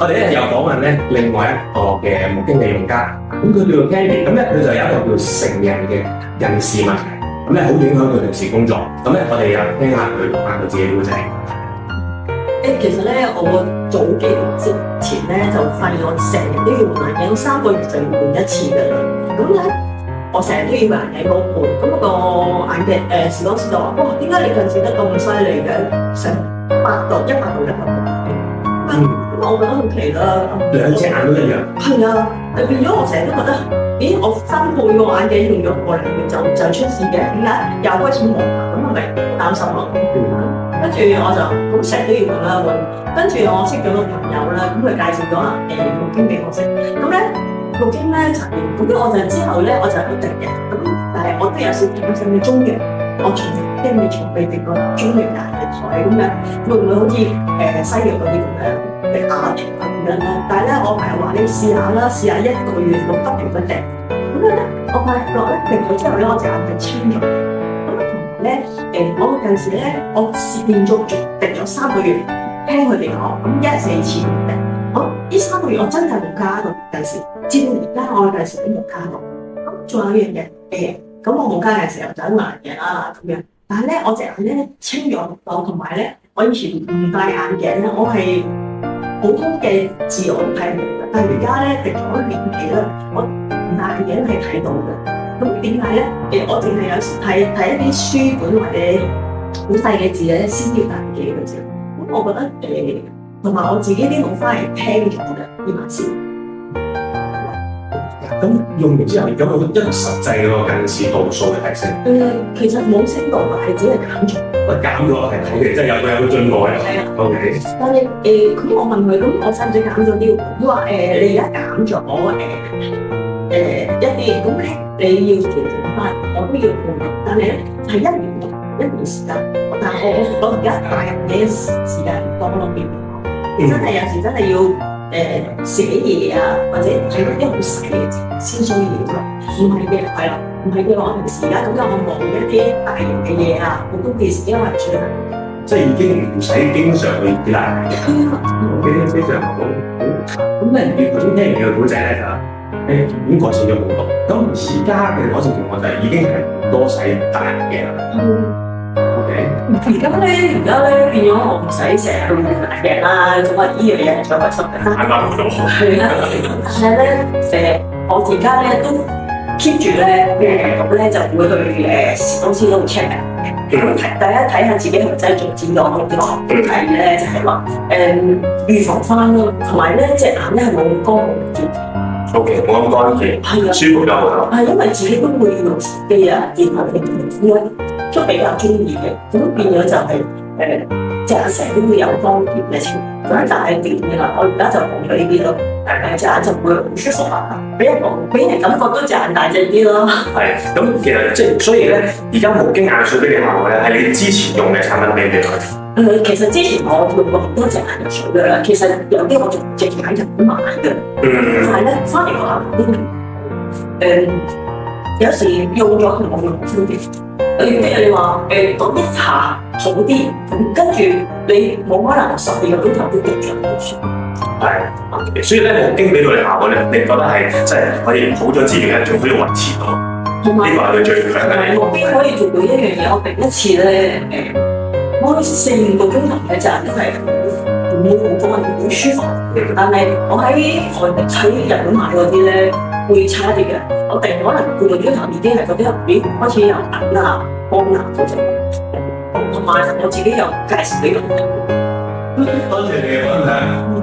我哋咧又訪問咧另外一個嘅目經理用家，咁佢叫做 Candy，咁咧佢就有一個叫成人嘅人事問題，咁咧好影響佢平時工作，咁咧我哋又聽下佢講下佢自己故仔。其實咧，我早幾年之前咧就發現我成日都要換眼鏡，3個月就要換一次㗎啦。咁咧，我成日都要眼鏡嗰換，咁個眼鏡時當時就話：哇，點解你近視得咁犀利嘅？成100度。我覺得好奇啦，兩隻眼都一樣。係啊，變咗我成日都覺得，咦，我分配個眼鏡用咗個零月就出事嘅，點解又開始磨啦？咁係咪好擔心咯？跟住我就咁成日都要換啦換，跟住我識咗個朋友啦，咁佢介紹咗陸經俾我識，咁咧陸經咧曾經，咁我就之後咧我就一定嘅，咁但係我都有少少擔心嘅中藥，我從未滴過中藥眼嘅水咁樣，會唔會好似西藥嗰啲咁樣滴下滴咁樣咧？但係咧我朋友話你試下啦，試下1個月6不停咁滴，咁樣咧我發覺咧滴咗之後咧我隻眼就清咗。我近時咧，我連續滴咗3個月，聽佢哋講，咁1日4次滴。好，呢3個月我真係冇加到近視，至到而家我近視都冇加到。咁仲有一樣嘢，咁我冇加嘅時候就眼鏡啦咁樣。但係咧，我隻眼咧清咗好多，同埋咧，我以前唔戴眼鏡咧，我係普通嘅字我都睇唔到嘅。但係而家咧滴咗年幾啦，我唔戴眼鏡係睇到嘅。咁點解咧？我淨係有時睇一啲書本或者好細嘅字咧，先要戴眼鏡嘅啫。咁我覺得同埋我自己啲老花係聽咗嘅呢碼事。咁用完之後，有冇一個實際嘅近視度數嘅提升？其實冇升到嘅，係只係減咗。減咗係 OK，即係有進步嘅。係啊。OK。但係咁我問佢，咁我使唔使減咗啲？佢話你而家減咗一啲，咁你要調整翻，我都要換，但係咧係1年時間。但係我而家戴眼鏡時間唔多咯，真係有時真係要寫嘢啊，或者睇嗰啲好細嘅字先需要咯。唔係嘅，係啦，唔係嘅話，我平時而家咁樣我望一啲大型嘅嘢啊，好多電視因為出嚟，即係已經唔使經常去依賴眼鏡。非常好。咁咧，頭先聽完你嘅故仔咧就。已經改善咗好多，咁而家嘅改善情況就係已經係唔多使戴眼鏡啦。OK。而家咧變咗我唔使成日去戴眼鏡啦，咁啊呢樣嘢係最開心嘅。眼光好咗。係啊，但係咧我而家咧都 keep 住咧咁咧就會去公司度 check 嘅。大家睇下自己係咪真係做展覽嗰啲問題咧，就係話預防翻咯，同埋咧隻眼咧係冇咁乾嘅。O.K. 冇咁乾淨，舒服就好啦。係因為自己都會用手機啊、電腦嘅應該都比較中意嘅，咁變咗就係隻眼成日都會有光點嘅情況，咁但係點嘅啦？我而家就冇咗呢啲咯，隻眼就會好舒服啊，俾人感覺到隻眼大隻啲咯。係，咁其實即係所以咧，而家無經眼水俾你效果咧，係你之前用嘅產品俾你㗎。其實之前我用過好多隻眼藥水㗎啦，其實有啲我仲隻眼就好慢嘅，但係咧翻嚟個效果有時用咗同冇用分別。譬如你話講一下好啲，跟住你冇可能12個鐘頭都滴咗好舒服。係，所以咧無經俾到你效果咧，你覺得係即係可以好咗之餘咧，仲可以維持到。呢個係佢最強嘅。無經可以做到一樣嘢，我滴一次咧我4-5個鐘頭嘅隻眼都係唔會好乾，好舒服。但係我喺日本買嗰啲咧會差啲嘅。我定可能半個鐘頭已經係覺得咦開始有眼啦、光眼嗰種。同埋我自己又介紹俾人。多謝你嘅分享。